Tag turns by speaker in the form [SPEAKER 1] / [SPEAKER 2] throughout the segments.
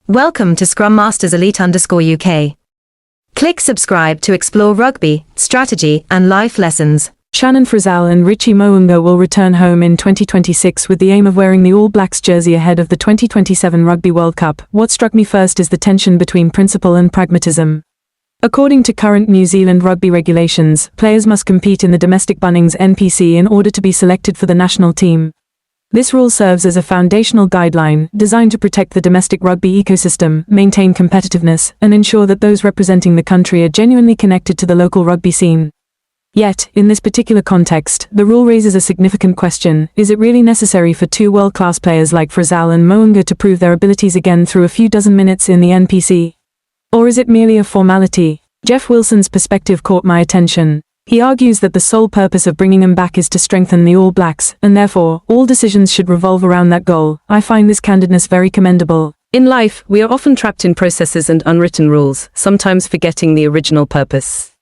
[SPEAKER 1] Welcome to Scrum Masters Elite _UK. Click subscribe to explore rugby, strategy, and life lessons.
[SPEAKER 2] Shannon Frizell and Richie unga will return home in 2026 with the aim of wearing the All Blacks jersey ahead of the 2027 Rugby World Cup. What struck me first is the tension between principle and pragmatism. According to current New Zealand rugby regulations, players must compete in the domestic Bunnings NPC in order to be selected for the national team. This rule serves as a foundational guideline designed to protect the domestic rugby ecosystem, maintain competitiveness, and ensure that those representing the country are genuinely connected to the local rugby scene. Yet, in this particular context, the rule raises a significant question: is it really necessary for two world-class players like Frizell and unga to prove their abilities again through a few dozen minutes in the NPC? Or is it merely a formality? Jeff Wilson's perspective caught my attention. He argues that the sole purpose of bringing them back is to strengthen the All Blacks, and therefore, all decisions should revolve around that goal. I find this candidness very commendable.
[SPEAKER 3] In life, we are often trapped in processes and unwritten rules, sometimes forgetting the original purpose.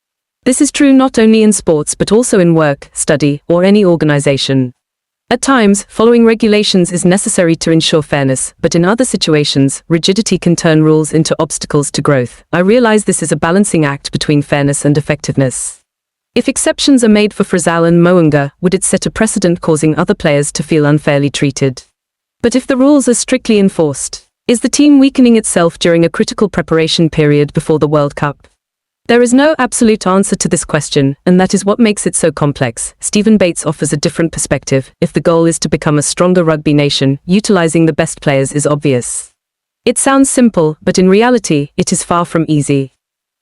[SPEAKER 3] This is true not only in sports but also in work, study, or any organization. At times, following regulations is necessary to ensure fairness, but in other situations, rigidity can turn rules into obstacles to growth. I realize this is a balancing act between fairness and effectiveness. If exceptions are made for Frizell and unga, would it set a precedent causing other players to feel unfairly treated? But if the rules are strictly enforced, is the team weakening itself during a critical preparation period before the World Cup? There is no absolute answer to this question, and that is what makes it so complex. Stephen Bates offers a different perspective. If the goal is to become a stronger rugby nation, utilizing the best players is obvious. It sounds simple, but in reality, it is far from easy.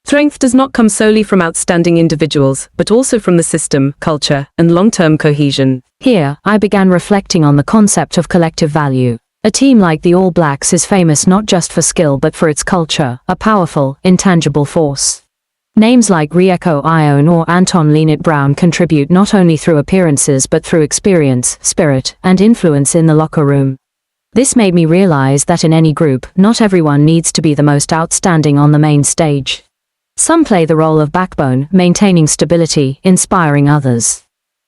[SPEAKER 3] Strength does not come solely from outstanding individuals, but also from the system, culture, and long-term cohesion.
[SPEAKER 4] Here, I began reflecting on the concept of collective value. A team like the All Blacks is famous not just for skill but for its culture, a powerful, intangible force. Names like Rieko Ione or Anton Lienert-Brown contribute not only through appearances but through experience, spirit, and influence in the locker room. This made me realize that in any group, not everyone needs to be the most outstanding on the main stage. Some play the role of backbone, maintaining stability, inspiring others,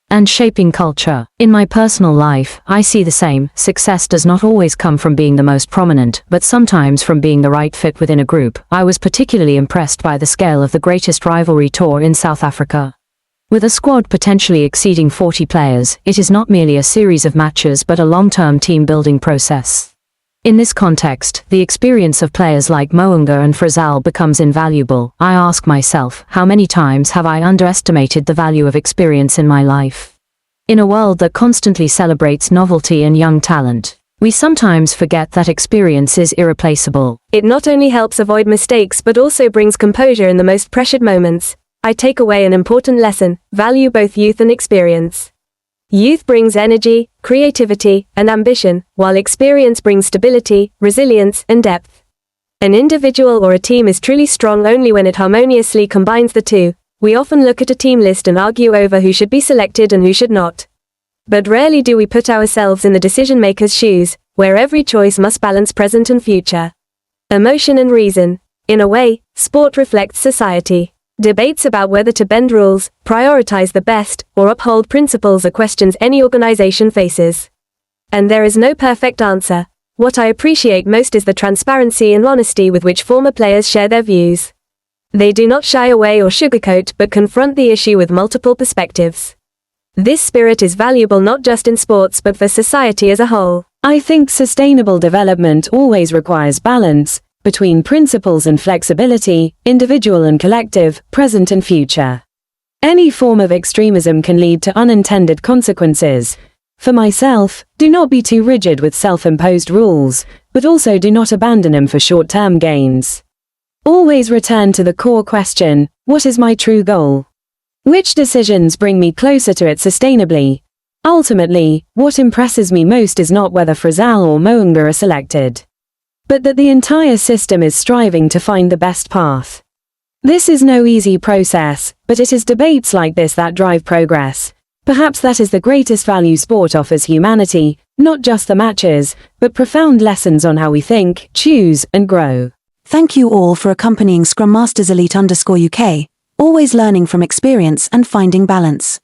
[SPEAKER 4] and shaping culture. In my personal life, I see the same. Success does not always come from being the most prominent, but sometimes from being the right fit within a group. I was particularly impressed by the scale of the Greatest Rivalry Tour in South Africa. With a squad potentially exceeding 40 players, it is not merely a series of matches but a long-term team-building process. In this context, the experience of players like unga and Frizell becomes invaluable. I ask myself, how many times have I underestimated the value of experience in my life? In a world that constantly celebrates novelty and young talent, we sometimes forget that experience is irreplaceable.
[SPEAKER 5] It not only helps avoid mistakes but also brings composure in the most pressured moments. I take away an important lesson: value both youth and experience. Youth brings energy, creativity, and ambition, while experience brings stability, resilience, and depth. An individual or a team is truly strong only when it harmoniously combines the two. We often look at a team list and argue over who should be selected and who should not. But rarely do we put ourselves in the decision-maker's shoes, where every choice must balance present and future, emotion and reason. In a way, sport reflects society. Debates about whether to bend rules, prioritize the best, or uphold principles are questions any organization faces. And there is no perfect answer. What I appreciate most is the transparency and honesty with which former players share their views. They do not shy away or sugarcoat but confront the issue with multiple perspectives. This spirit is valuable not just in sports but for society as a whole.
[SPEAKER 6] I think sustainable development always requires balance between principles and flexibility, individual and collective, present and future. Any form of extremism can lead to unintended consequences. For myself, do not be too rigid with self-imposed rules, but also do not abandon them for short-term gains. Always return to the core question: what is my true goal? Which decisions bring me closer to it sustainably? Ultimately, what impresses me most is not whether Frizell or unga are selected, but that the entire system is striving to find the best path. This is no easy process, but it is debates like this that drive progress. Perhaps that is the greatest value sport offers humanity, not just the matches, but profound lessons on how we think, choose, and grow.
[SPEAKER 7] Thank you all for accompanying Scrum Masters Elite _UK, always learning from experience and finding balance.